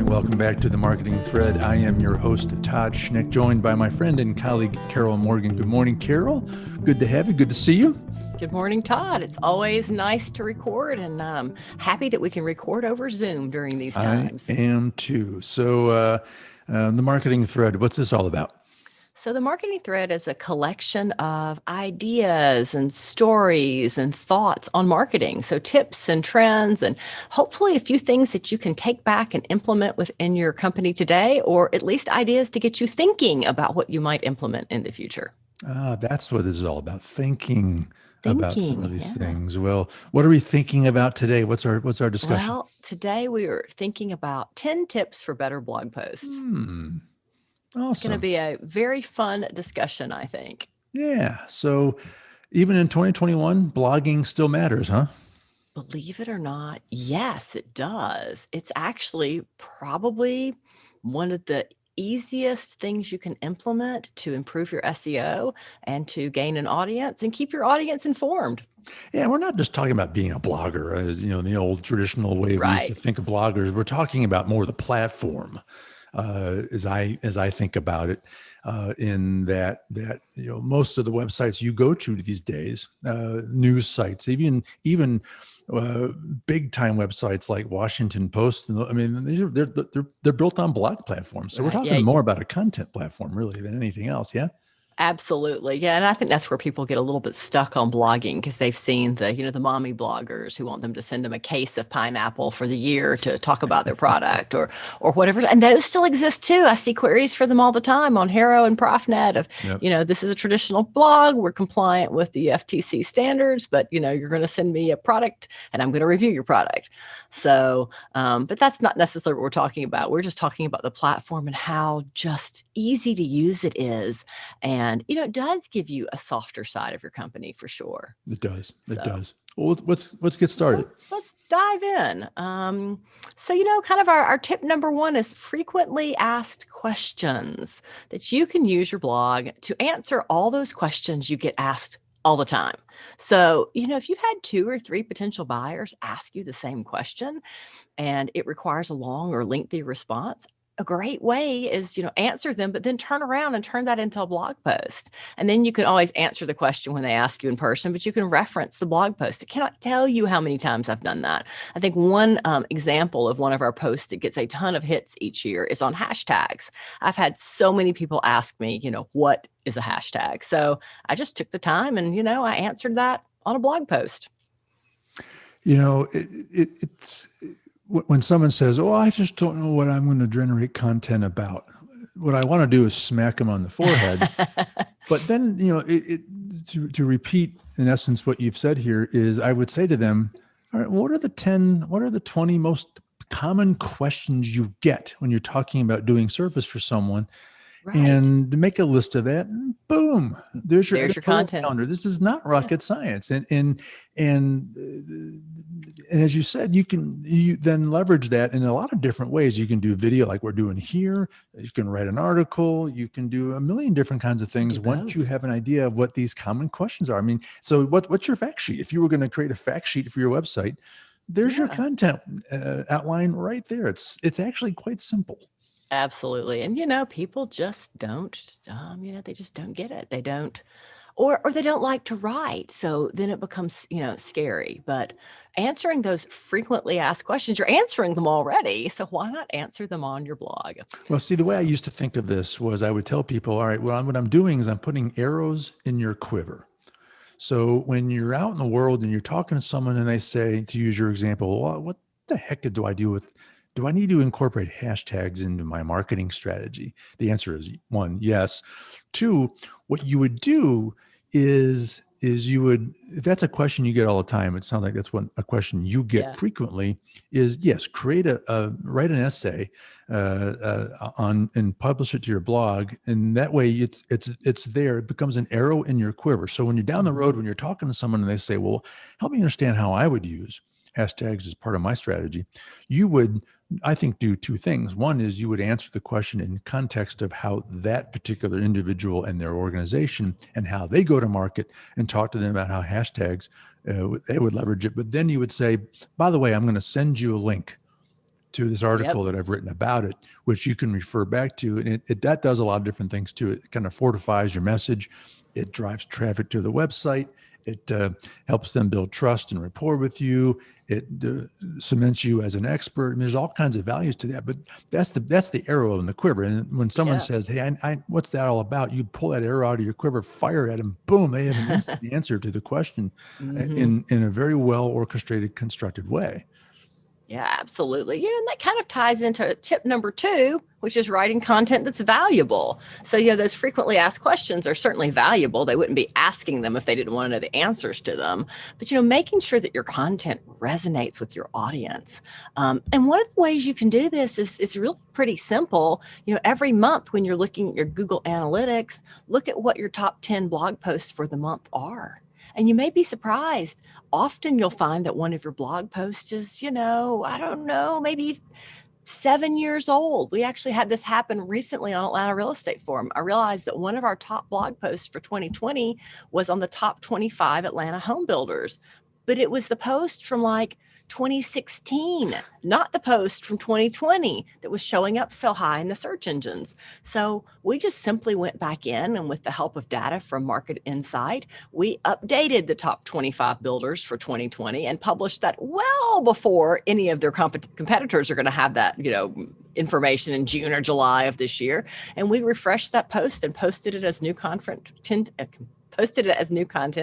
Welcome back to the Marketing Thread. I am your host, Todd Schnick, joined by my friend and colleague, Carol Morgan. Good morning, Carol. Good to have you. Good to see you. Good morning, Todd. It's always nice to record, and I'm happy that we can record over Zoom during these times. I am too. So the Marketing Thread, what's this all about? So the Marketing Thread is a collection of ideas and stories and thoughts on marketing. So tips and trends, and hopefully a few things that you can take back and implement within your company today, or at least ideas to get you thinking about what you might implement in the future. That's what this is all about, thinking about some of these things. Well, what are we thinking about today? What's our discussion? Well, today we are thinking about 10 tips for better blog posts. Awesome. It's going to be a very fun discussion, I think. Yeah. So even in 2021, blogging still matters, huh? Believe it or not, yes, it does. It's actually probably one of the easiest things you can implement to improve your SEO and to gain an audience and keep your audience informed. Yeah, we're not just talking about being a blogger, as you know, in the old traditional way we used to think of bloggers. We're talking about more the platform, as I think about it. In that you know, most of the websites you go to these days, news sites, even big time websites like Washington Post. I mean, they're built on blog platforms. So we're talking more about a content platform really than anything else. Yeah. Absolutely. Yeah. And I think that's where people get a little bit stuck on blogging because they've seen the mommy bloggers who want them to send them a case of pineapple for the year to talk about their product or whatever. And those still exist too. I see queries for them all the time on Haro and ProfNet of, this is a traditional blog. We're compliant with the FTC standards, but you're going to send me a product and I'm going to review your product. So, but that's not necessarily what we're talking about. We're just talking about the platform and how just easy to use it is. And, it does give you a softer side of your company for sure. It does. It does. Well, let's get started. Let's dive in. So, kind of our tip number one is frequently asked questions that you can use your blog to answer all those questions you get asked all the time. So, if you've had 2 or 3 potential buyers ask you the same question and it requires a long or lengthy response, a great way is, answer them, but then turn around and turn that into a blog post. And then you can always answer the question when they ask you in person, but you can reference the blog post. I cannot tell you how many times I've done that. I think one example of one of our posts that gets a ton of hits each year is on hashtags. I've had so many people ask me, what is a hashtag? So I just took the time and, I answered that on a blog post. It's when someone says, "Oh, I just don't know what I'm going to generate content about," what I want to do is smack them on the forehead. But then, to repeat in essence what you've said here is, I would say to them, "All right, what are the 20 most common questions you get when you're talking about doing service for someone?" Right. And make a list of that, and boom, there's your content calendar. This is not rocket science. And as you said, you then leverage that in a lot of different ways. You can do video like we're doing here. You can write an article. You can do a million different kinds of things once you have an idea of what these common questions are. I mean, so what's your fact sheet? If you were going to create a fact sheet for your website, there's your content outline right there. It's actually quite simple. Absolutely. And, people just don't, they just don't get it. They don't, or they don't like to write. So then it becomes, scary. But answering those frequently asked questions, you're answering them already. So why not answer them on your blog? Well, see, the way I used to think of this was I would tell people, all right, well, what I'm doing is I'm putting arrows in your quiver. So when you're out in the world and you're talking to someone and they say, to use your example, well, what the heck do I do with do I need to incorporate hashtags into my marketing strategy? The answer is 1, yes. 2, what you would do is you would, if that's a question you get all the time, it sounds like that's a question you get frequently, is yes, write an essay on and publish it to your blog. And that way it's there. It becomes an arrow in your quiver. So when you're down the road, when you're talking to someone and they say, well, help me understand how I would use hashtags as part of my strategy, you would, I think, do 2 things. One is you would answer the question in context of how that particular individual and their organization and how they go to market, and talk to them about how hashtags, they would leverage it. But then you would say, by the way, I'm going to send you a link to this Yep. article that I've written about it, which you can refer back to. And that does a lot of different things too. It kind of fortifies your message. It drives traffic to the website. It helps them build trust and rapport with you. It cements you as an expert. And there's all kinds of values to that. But that's the arrow in the quiver. And when someone Yeah. says, "Hey, what's that all about?" You pull that arrow out of your quiver, fire at them. Boom! They have an instant answer to the question Mhm. in a very well orchestrated, constructed way. Yeah, absolutely. And that kind of ties into tip number 2, which is writing content that's valuable. So, those frequently asked questions are certainly valuable. They wouldn't be asking them if they didn't want to know the answers to them. But, making sure that your content resonates with your audience. And one of the ways you can do this is it's really pretty simple. Every month when you're looking at your Google Analytics, look at what your top 10 blog posts for the month are. And you may be surprised. Often you'll find that one of your blog posts is, I don't know, maybe 7 years old. We actually had this happen recently on Atlanta Real Estate Forum. I realized that one of our top blog posts for 2020 was on the top 25 Atlanta home builders, but it was the post from like 2016, not the post from 2020 that was showing up so high in the search engines. So we just simply went back in, and with the help of data from Market Insight, we updated the top 25 builders for 2020 and published that well before any of their competitors are going to have that, information in June or July of this year. And we refreshed that post and posted it as new content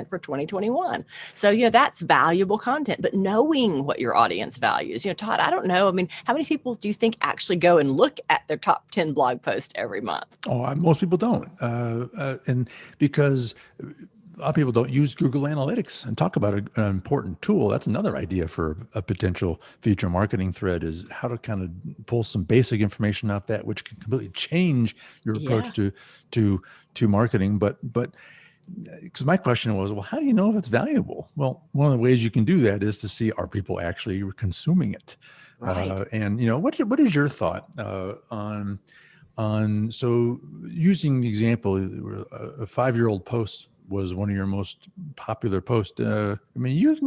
for 2021. So, that's valuable content, but knowing what your audience values. Todd, I don't know. I mean, how many people do you think actually go and look at their top 10 blog posts every month? Oh, most people don't. And because a lot of people don't use Google Analytics and talk about an important tool. That's another idea for a potential future marketing thread, is how to kind of pull some basic information out that, which can completely change your approach to marketing. But because my question was, well, how do you know if it's valuable? Well, one of the ways you can do that is to see, are people actually consuming it? Right. And what is your thought on so using the example, a 5-year-old post was one of your most popular posts. I mean, there's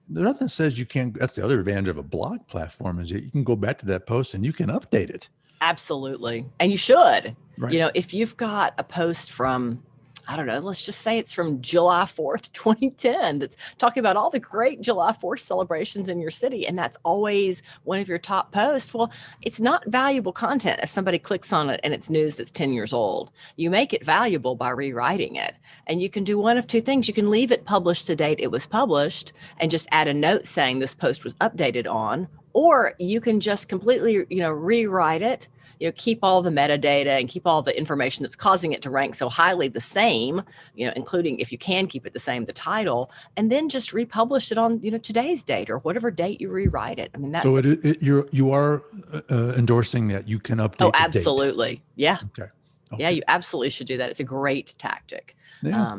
nothing that says you can't. That's the other advantage of a blog platform, is that you can go back to that post and you can update it. Absolutely. And you should. Right. If you've got a post from, I don't know, let's just say it's from July 4th, 2010, that's talking about all the great July 4th celebrations in your city, and that's always one of your top posts. Well, it's not valuable content if somebody clicks on it and it's news that's 10 years old. You make it valuable by rewriting it. And you can do one of two things. You can leave it published the date it was published and just add a note saying this post was updated on, or you can just completely, rewrite it, keep all the metadata and keep all the information that's causing it to rank so highly the same, including, if you can keep it the same, the title, and then just republish it on, today's date or whatever date you rewrite it. I mean, that's so you are endorsing that you can update the date. Absolutely. Yeah. Okay. Yeah, you absolutely should do that. It's a great tactic. Yeah.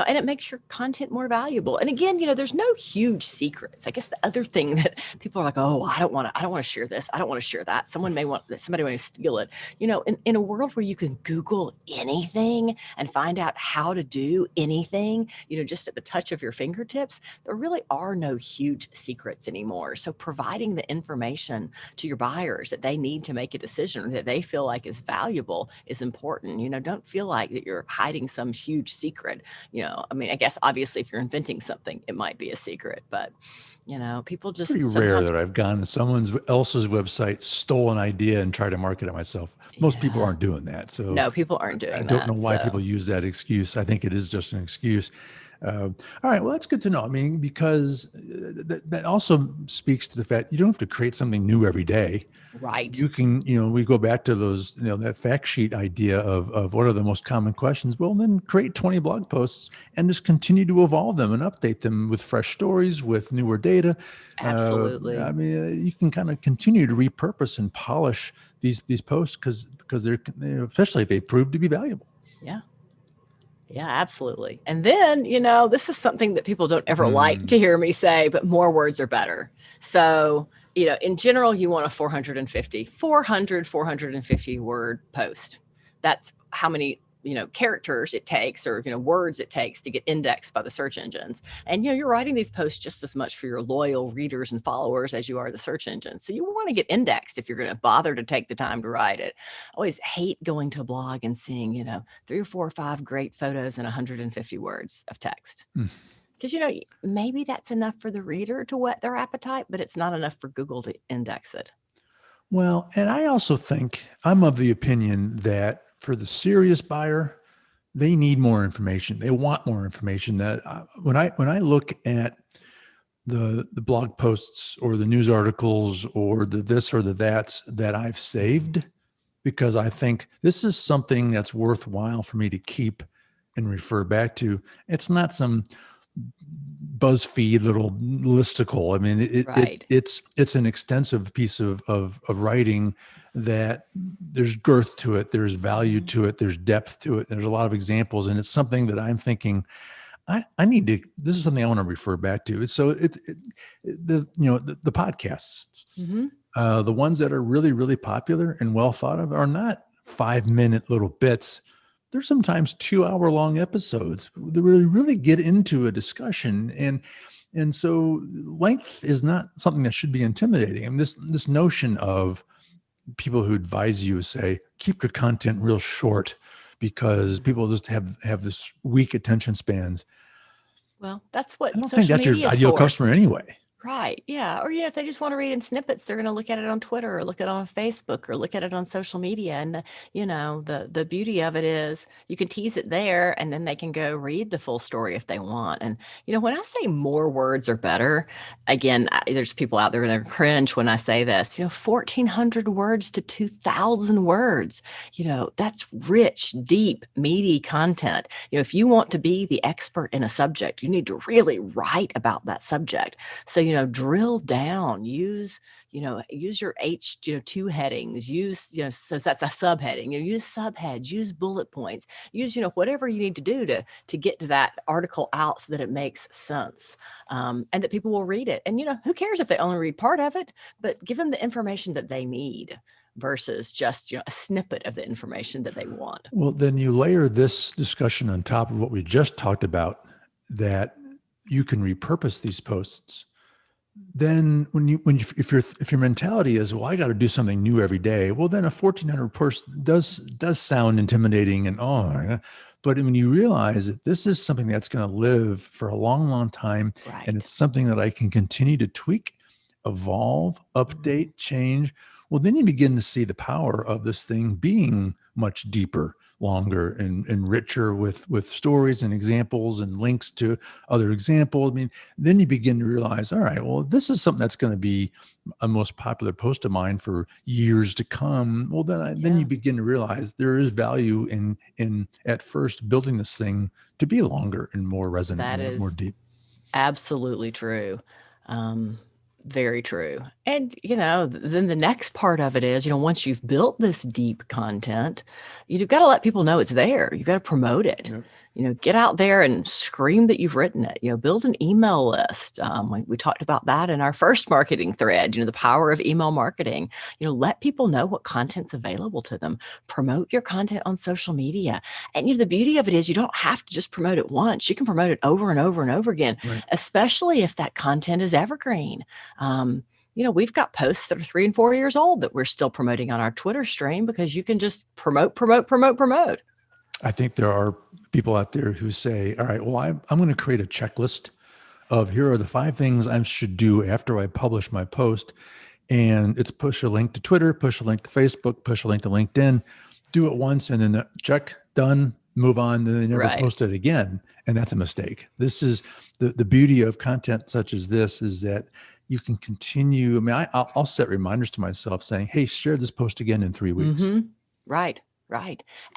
And it makes your content more valuable. And again, there's no huge secrets. I guess the other thing that people are like, oh, I don't want to share this. I don't want to share that. Somebody may want to steal it. In a world where you can Google anything and find out how to do anything, just at the touch of your fingertips, there really are no huge secrets anymore. So providing the information to your buyers that they need to make a decision, that they feel like is valuable, is important. Don't feel like that you're hiding some huge secret. I mean, I guess obviously if you're inventing something, it might be a secret, but people just Pretty rare that I've gone to someone else's website, stole an idea, and tried to market it myself. Most people aren't doing that. So no, people aren't doing that. I don't know why people use that excuse. I think it is just an excuse. All right. Well, that's good to know. I mean, because that also speaks to the fact you don't have to create something new every day. Right. You can, we go back to those, that fact sheet idea of what are the most common questions. Well, then create 20 blog posts and just continue to evolve them and update them with fresh stories, with newer data. Absolutely. I mean, you can kind of continue to repurpose and polish these posts because they're, especially if they prove to be valuable. Yeah. Yeah, absolutely. And then, this is something that people don't ever like to hear me say, but more words are better. So, in general, you want a 450 word post. That's how many characters it takes, or, words it takes to get indexed by the search engines. And, you're writing these posts just as much for your loyal readers and followers as you are the search engines. So you want to get indexed if you're going to bother to take the time to write it. I always hate going to a blog and seeing, 3 or 4 or 5 great photos and 150 words of text. Because, maybe that's enough for the reader to whet their appetite, but it's not enough for Google to index it. Well, and I also think I'm of the opinion that for the serious buyer, they need more information. They want more information. That when I look at the blog posts or the news articles or the this or the that that I've saved, because I think this is something that's worthwhile for me to keep and refer back to. It's not some BuzzFeed little listicle. I mean, Right. it's an extensive piece of writing that there's girth to it, there's value to it, there's depth to it, there's a lot of examples, and it's something that I'm thinking I need to. This is something I want to refer back to. So the podcasts, the ones that are really really popular and well thought of are not 5-minute little bits. They're sometimes 2-hour-long episodes that really get into a discussion. And so length is not something that should be intimidating. And this notion of people who advise you say, keep your content real short because people just have this weak attention spans. Well, that's I what don't think social that's your media is ideal for. customer anyway. Right. Yeah. Or, if they just want to read in snippets, they're going to look at it on Twitter or look at it on Facebook or look at it on social media. And, the beauty of it is you can tease it there and then they can go read the full story if they want. And, when I say more words are better, again, there's people out there going to cringe when I say this, 1,400 words to 2,000 words, that's rich, deep, meaty content. If you want to be the expert in a subject, you need to really write about that subject. So, drill down, use your two headings, so that's a subheading, use subheads, use bullet points, use, whatever you need to do to get to that article out so that it makes sense, and that people will read it. And, who cares if they only read part of it, but give them the information that they need versus just, a snippet of the information that they want. Well, then you layer this discussion on top of what we just talked about, that you can repurpose these posts. Then if your mentality is, well, I got to do something new every day, well, then a 1,400 post does sound intimidating and but when you realize that this is something that's going to live for a long, long time, Right. and it's something that I can continue to tweak, evolve, update, change, well, then you begin to see the power of this thing being much deeper, longer, and richer with stories and examples and links to other examples. I mean, then you begin to realize, all right, well, this is something that's going to be a most popular post of mine for years to come. Well, then you begin to realize there is value in at first building this thing to be longer and more resonant, That more is deep. absolutely true. Very true. And, then the next part of it is, once you've built this deep content, you've got to let people know it's there. You've got to promote it. Yep. Get out there and scream that you've written it. Build an email list. We talked about that in our first marketing thread, the power of email marketing. Let people know what content's available to them. Promote your content on social media. And, the beauty of it is you don't have to just promote it once. You can promote it over and over and over again, Right. especially if that content is evergreen. We've got posts that are 3 and 4 years old that we're still promoting on our Twitter stream because you can just promote. I think there are people out there who say, all right, well, I'm going to create a checklist of here are the 5 things I should do after I publish my post. And it's push a link to Twitter, push a link to Facebook, push a link to LinkedIn, do it once and then check, done, move on. Then they never Right. post it again. And that's a mistake. This is the beauty of content such as this, is that you can continue. I mean, I'll set reminders to myself saying, hey, share this post again in 3 weeks. Mm-hmm. Right.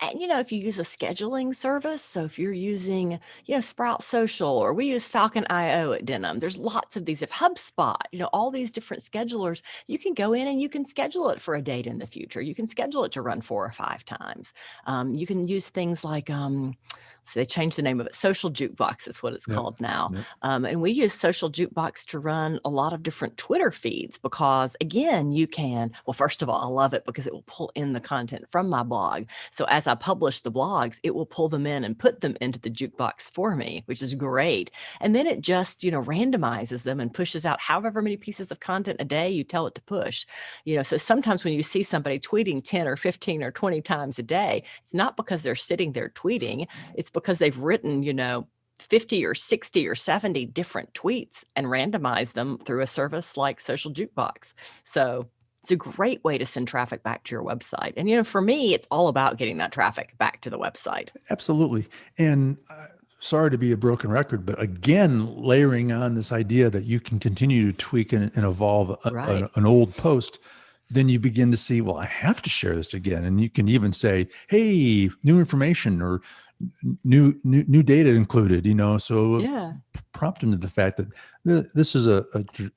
And, if you use a scheduling service, so if you're using, Sprout Social, or we use Falcon IO at Denim, there's lots of these. If HubSpot, all these different schedulers, you can go in and you can schedule it for a date in the future. You can schedule it to run 4 or 5 times. You can use things like So they changed the name of it. Social Jukebox is what it's Yep. called now. Yep. And we use Social Jukebox to run a lot of different Twitter feeds because, again, you can, well, first of all, I love it because it will pull in the content from my blog. So as I publish the blogs, it will pull them in and put them into the jukebox for me, which is great. And then it just, randomizes them and pushes out however many pieces of content a day you tell it to push. So sometimes when you see somebody tweeting 10 or 15 or 20 times a day, it's not because they're sitting there tweeting. It's because they've written, 50 or 60 or 70 different tweets and randomize them through a service like Social Jukebox. So it's a great way to send traffic back to your website. And, for me, it's all about getting that traffic back to the website. Absolutely. And sorry to be a broken record, but again, layering on this idea that you can continue to tweak and evolve Right. an old post, then you begin to see, well, I have to share this again. And you can even say, hey, new information or new data included, so Yeah. prompt them to the fact that this is a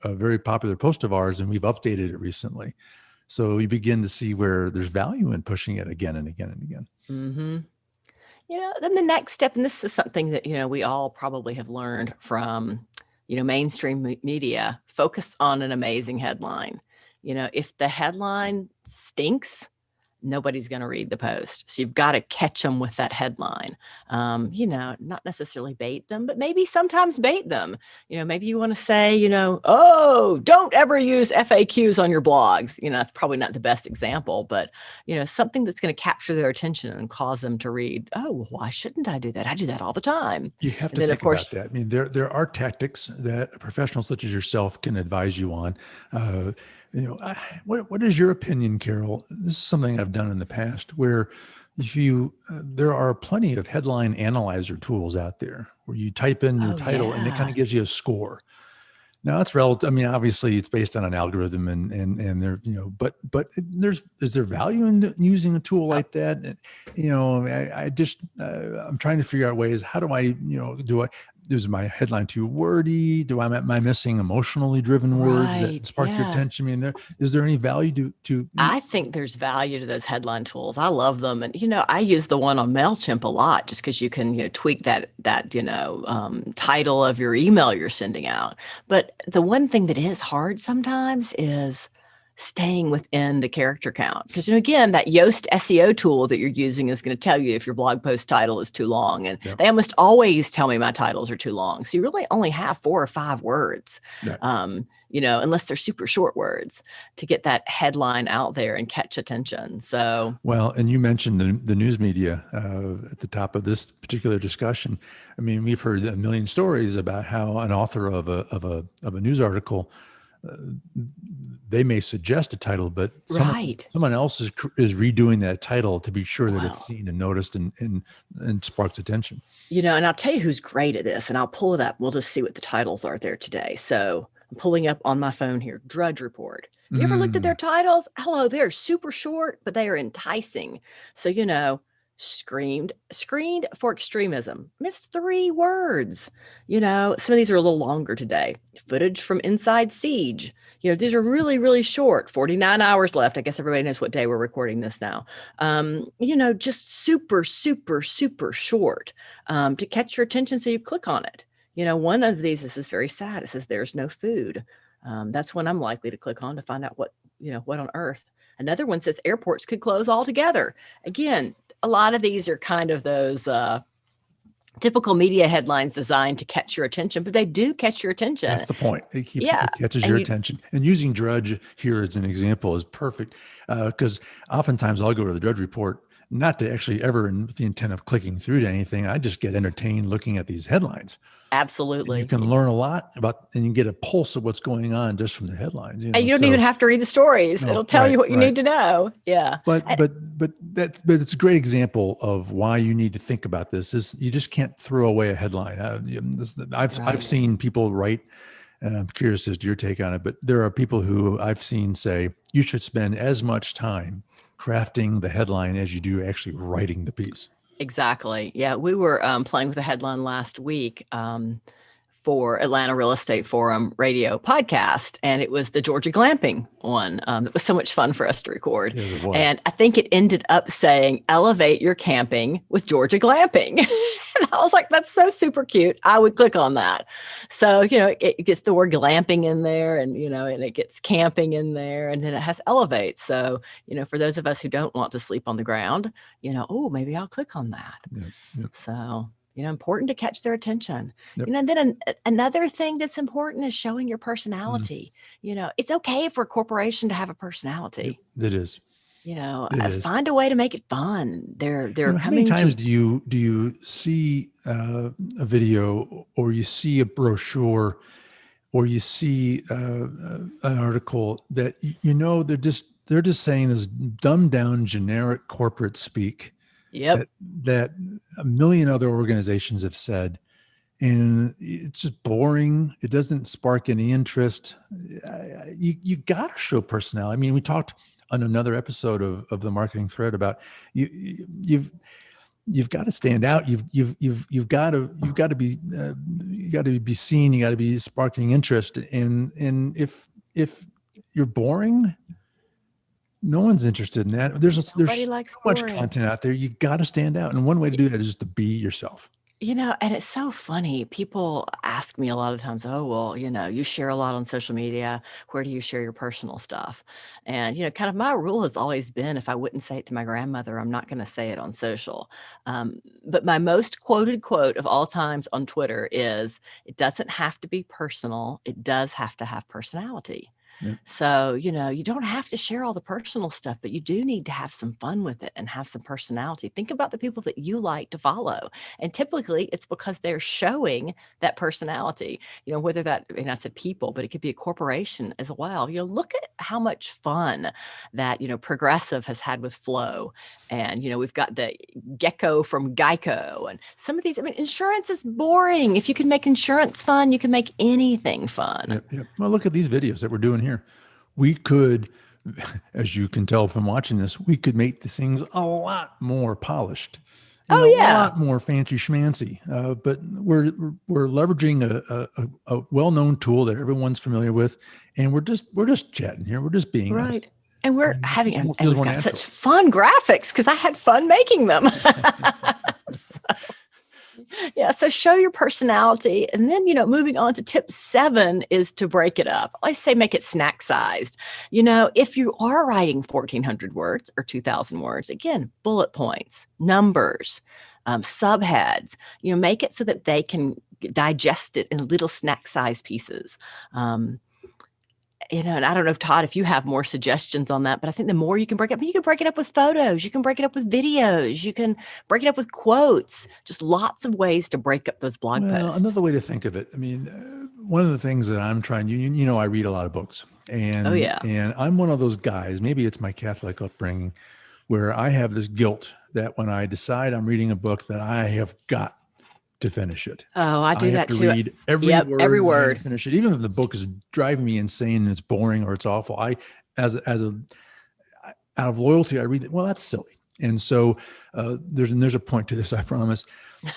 very popular post of ours and we've updated it recently. So you begin to see where there's value in pushing it again and again and again. Mm-hmm. Then the next step, and this is something that, we all probably have learned from, mainstream media, focus on an amazing headline. If the headline stinks, nobody's going to read the post. So you've got to catch them with that headline. Not necessarily bait them, but maybe sometimes bait them. Maybe you want to say, oh, don't ever use FAQs on your blogs. That's probably not the best example, but, something that's going to capture their attention and cause them to read, oh, well, why shouldn't I do that? I do that all the time. You have And to then, think of course, about that. I mean, there are tactics that professionals such as yourself can advise you on. What is your opinion, Carol? This is something I've done in the past where if there are plenty of headline analyzer tools out there where you type in your oh, title and it kind yeah. of gives you a score. Now it's relative. I mean, obviously it's based on an algorithm and there, but is there value in using a tool like that? I'm trying to figure out ways, how do I, is my headline too wordy? Am I missing emotionally driven words Right. that spark your Yeah. attention? I mean, is there any value to I think there's value to those headline tools. I love them. And, I use the one on MailChimp a lot just because you can, tweak that title of your email you're sending out. But the one thing that is hard sometimes is staying within the character count. Because, again, that Yoast SEO tool that you're using is going to tell you if your blog post title is too long. And Yep. they almost always tell me my titles are too long. So you really only have 4 or 5 words. Right. Unless they're super short words to get that headline out there and catch attention. So, well, and you mentioned the news media at the top of this particular discussion. I mean, we've heard a million stories about how an author of a news article, they may suggest a title, but right. someone else is redoing that title to be sure that it's seen and noticed and sparks attention. And I'll tell you who's great at this, and I'll pull it up. We'll just see what the titles are there today. So I'm pulling up on my phone here, Drudge Report. You ever looked at their titles? Hello, they're super short, but they are enticing. So, screened for extremism. It's 3 words. Some of these are a little longer today. Footage from inside siege. These are really, really short. 49 hours left. I guess everybody knows what day we're recording this now. Just super, super, super short to catch your attention so you click on it. One of these, this is very sad. It says there's no food. That's when I'm likely to click on to find out what on earth. Another one says airports could close altogether. Again, a lot of these are kind of those typical media headlines designed to catch your attention, but they do catch your attention. That's the point. It catches And your attention. And using Drudge here as an example is perfect because oftentimes I'll go to the Drudge Report not to actually ever with the intent of clicking through to anything. I just get entertained looking at these headlines. Absolutely. And you can learn a lot about, and you get a pulse of what's going on just from the headlines. And you don't even have to read the stories. It'll tell you what you need to know. Yeah. But it's a great example of why you need to think about this is you just can't throw away a headline. I've seen people write, and I'm curious as to your take on it, but there are people who I've seen say, you should spend as much time crafting the headline as you do actually writing the piece. Exactly. Yeah. We were playing with a headline last week for Atlanta Real Estate Forum radio podcast, and it was the Georgia glamping one. It was so much fun for us to record. Yes, it was. And I think it ended up saying, elevate your camping with Georgia glamping. And I was like, that's so super cute. I would click on that. So, it gets the word glamping in there, and, and it gets camping in there, and then it has elevate. So, for those of us who don't want to sleep on the ground, oh, maybe I'll click on that. Yep. So, important to catch their attention. Yep. And then another thing that's important is showing your personality. It's okay for a corporation to have a personality. Yep, it is. Find a way to make it fun. They're how many times do you see a video, or you see a brochure, or you see an article that they're just saying this dumbed down generic corporate speak. Yep. That a million other organizations have said, and it's just boring. It doesn't spark any interest. You got to show personality. I mean, we talked on another episode of the marketing thread about you've got to stand out. You've got to be seen. You got to be sparking interest. And if you're boring, no one's interested in that. There's so much content out there. You got to stand out. And one way to do that is just to be yourself. And it's so funny. People ask me a lot of times, oh, well, you share a lot on social media. Where do you share your personal stuff? And, kind of my rule has always been, if I wouldn't say it to my grandmother, I'm not going to say it on social. But my most quoted quote of all times on Twitter is, it doesn't have to be personal. It does have to have personality. Yep. So, you don't have to share all the personal stuff, but you do need to have some fun with it and have some personality. Think about the people that you like to follow. And typically it's because they're showing that personality, whether that, and I said people, but it could be a corporation as well. Look at how much fun that, Progressive has had with Flow. And, we've got the Gecko from Geico, and some of these, insurance is boring. If you can make insurance fun, you can make anything fun. Yep. Well, look at these videos that we're doing here. We could, as you can tell from watching this, we could make these things a lot more polished, and a lot more fancy schmancy. But we're leveraging a well-known tool that everyone's familiar with, and we're just chatting here. We're just being right. Us. And we're having, and we've got natural. Such fun graphics because I had fun making them. So show your personality. And then, moving on to tip 7 is to break it up. I say make it snack sized. If you are writing 1,400 words or 2,000 words, again, bullet points, numbers, subheads, make it so that they can digest it in little snack sized pieces. And I don't know if Todd, if you have more suggestions on that, but I think the more you can break it up, you can break it up with photos, you can break it up with videos, you can break it up with quotes, just lots of ways to break up those blog posts. Another way to think of it. One of the things that I'm trying, I read a lot of books, and and I'm one of those guys, maybe it's my Catholic upbringing, where I have this guilt that when I decide I'm reading a book that I have got to finish it. Oh, I do that too. Read every word. Finish it, even if the book is driving me insane and it's boring or it's awful. Out of loyalty, I read it. Well, that's silly. And so there's a point to this, I promise.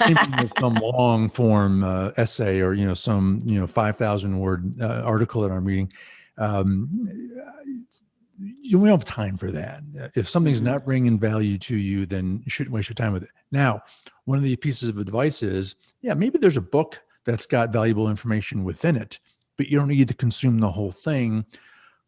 Same thing with some long form essay or some 5,000 word article that I'm reading. You don't have time for that. If something's not bringing value to you, then you shouldn't waste your time with it. Now, one of the pieces of advice is, maybe there's a book that's got valuable information within it, but you don't need to consume the whole thing.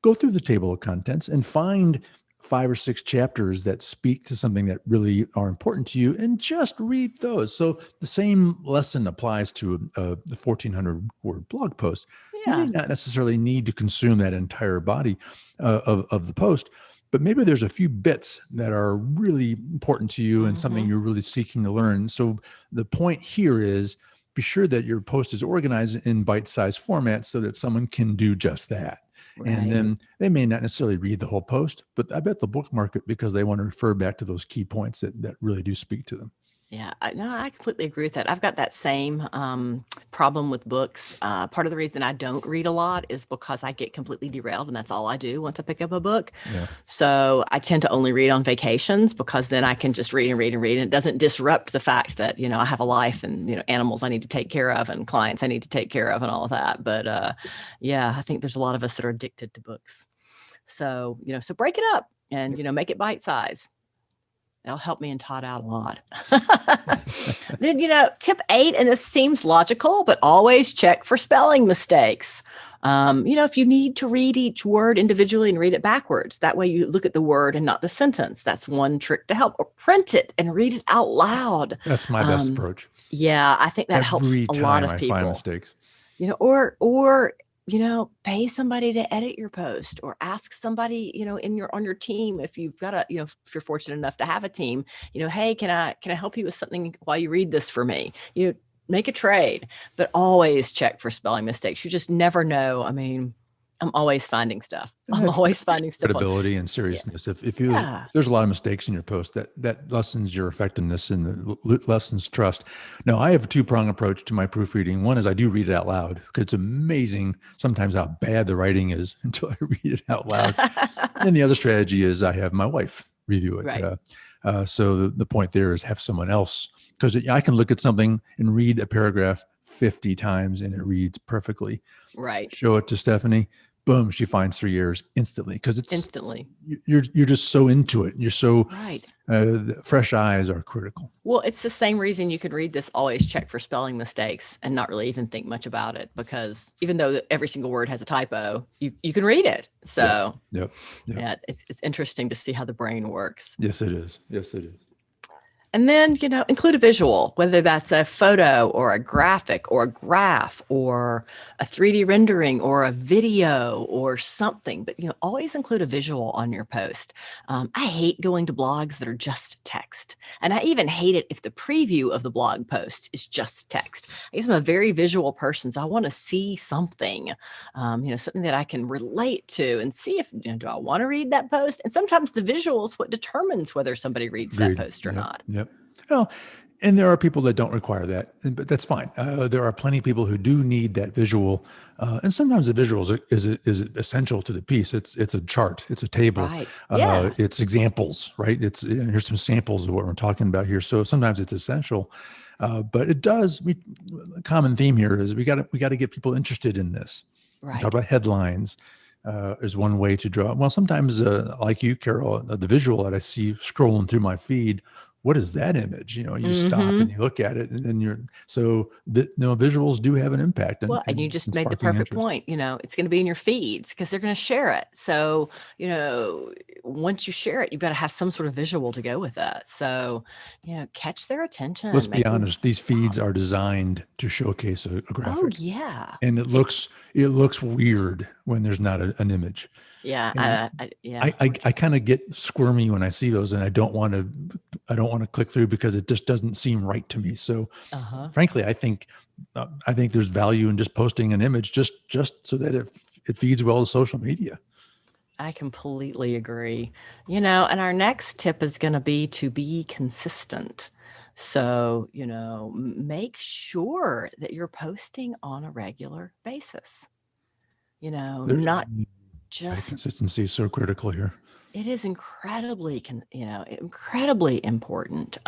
Go through the table of contents and find 5 or 6 chapters that speak to something that really are important to you, and just read those. So the same lesson applies to the 1,400 word blog post. You may not necessarily need to consume that entire body of the post, but maybe there's a few bits that are really important to you and something you're really seeking to learn. So the point here is, be sure that your post is organized in bite-sized formats so that someone can do just that. Right. And then they may not necessarily read the whole post, but I bet they'll bookmark it because they want to refer back to those key points that really do speak to them. Yeah, no, I completely agree with that. I've got that same problem with books. Part of the reason I don't read a lot is because I get completely derailed, and that's all I do once I pick up a book. Yeah. So I tend to only read on vacations because then I can just read and read and read, and it doesn't disrupt the fact that I have a life and animals I need to take care of and clients I need to take care of and all of that. But yeah, I think there's a lot of us that are addicted to books. So so break it up and make it bite size. That'll help me and Todd out a lot. Then, tip 8, and this seems logical, but always check for spelling mistakes. If you need to read each word individually and read it backwards, that way you look at the word and not the sentence. That's one trick to help. Or print it and read it out loud. That's my best approach. Yeah, I think that helps Every a lot time of I people. find mistakes. Or pay somebody to edit your post, or ask somebody, on your team, if you've got if you're fortunate enough to have a team, hey, can I help you with something while you read this for me? Make a trade, but always check for spelling mistakes. You just never know. I mean, I'm always finding stuff. I'm always finding stuff. Credibility and seriousness. If there's a lot of mistakes in your post, that lessens your effectiveness and lessens trust. Now, I have a two-pronged approach to my proofreading. One is I do read it out loud, because it's amazing sometimes how bad the writing is until I read it out loud. And the other strategy is I have my wife review it. Right. So the point there is have someone else, because I can look at something and read a paragraph 50 times and it reads perfectly. Right. Show it to Stephanie. Boom, she finds 3 errors instantly, because it's Instantly. You're just so into it. You're so right. Fresh eyes are critical. Well, it's the same reason you could read this, always check for spelling mistakes, and not really even think much about it, because even though every single word has a typo, you can read it. So Yep. Yeah, it's interesting to see how the brain works. Yes, it is. Yes, it is. And then, include a visual, whether that's a photo or a graphic or a graph or a 3D rendering or a video or something, but, always include a visual on your post. I hate going to blogs that are just text. And I even hate it if the preview of the blog post is just text. I guess I'm a very visual person, so I want to see something, something that I can relate to and see if, do I want to read that post? And sometimes the visual is what determines whether somebody reads that post or not. Yep. Well, and there are people that don't require that, but that's fine. There are plenty of people who do need that visual, and sometimes the visual is essential to the piece. It's a chart, it's a table, right. Yes. It's examples, right? Here's some samples of what we're talking about here. So sometimes it's essential, but it does. A common theme here is we got to get people interested in this. Right. Talk about headlines. Is one way to draw. Well, sometimes, like you, Carol, the visual that I see scrolling through my feed, what is that image? You stop and you look at it, and then visuals do have an impact. Well, and you just made the perfect point. It's going to be in your feeds because they're going to share it. So, once you share it, you've got to have some sort of visual to go with that. So, catch their attention. Let's be honest; these feeds are designed to showcase a graphic. Oh yeah, and it looks weird when there's not an image. Yeah, I kind of get squirmy when I see those, and I don't want to click through because it just doesn't seem right to me. So, frankly, I think there's value in just posting an image just so that it feeds well to social media. I completely agree. And our next tip is going to be consistent. So, make sure that you're posting on a regular basis. Not just consistency is so critical here. It is incredibly important.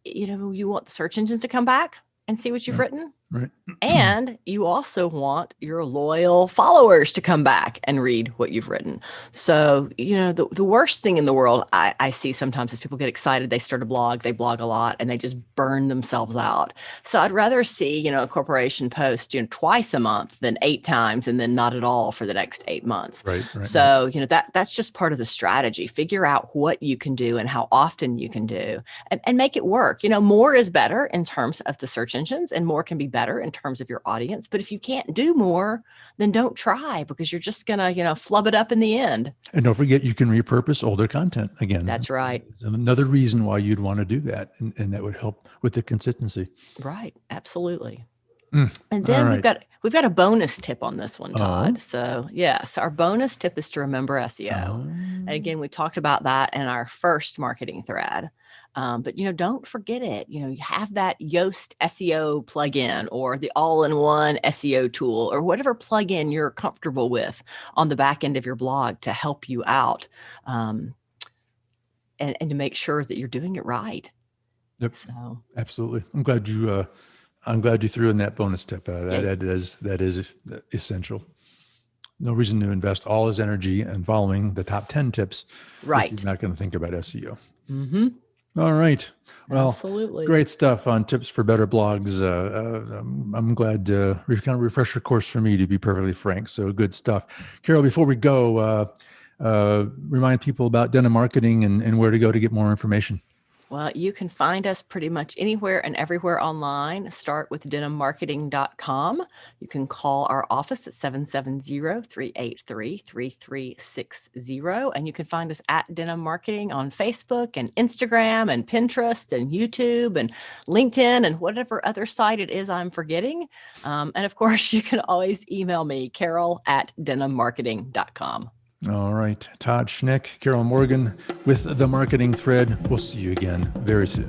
You want the search engines to come back and see what you've written. Right. And you also want your loyal followers to come back and read what you've written. So, the worst thing in the world I see sometimes is people get excited. They start a blog, they blog a lot, and they just burn themselves out. So I'd rather see, a corporation post, twice a month than 8 times and then not at all for the next 8 months. Right. So, that's just part of the strategy. Figure out what you can do and how often you can do and make it work. More is better in terms of the search engines, and more can be better in terms of your audience. But if you can't do more, then don't try, because you're just gonna, flub it up in the end. And don't forget, you can repurpose older content again. That's right. It's another reason why you'd want to do that, and that would help with the consistency. Right. Absolutely. And All then right. we've got a bonus tip on this one, Oh. Todd. So yes, our bonus tip is to remember SEO. And again, we talked about that in our first marketing thread. But don't forget it. You have that Yoast SEO plugin or the all-in-one SEO tool or whatever plugin you're comfortable with on the back end of your blog to help you out, and to make sure that you're doing it right. Yep. So Absolutely. I'm glad you threw in that bonus tip. yeah, That is essential. No reason to invest all his energy in following the top 10 tips if you're right. not going to think about SEO. Mm-hmm. All right. Well, Absolutely. great stuff on tips for better blogs. I'm glad we kind of refresher course for me, to be perfectly frank. So good stuff. Carol, before we go, remind people about Denim Marketing and where to go to get more information. Well, you can find us pretty much anywhere and everywhere online. Start with denimmarketing.com. You can call our office at 770-383-3360. And you can find us at Denim Marketing on Facebook and Instagram and Pinterest and YouTube and LinkedIn and whatever other site it is I'm forgetting. And of course, you can always email me, carol@denimmarketing.com. All right. Todd Schnick, Carol Morgan with The Marketing Thread. We'll see you again very soon.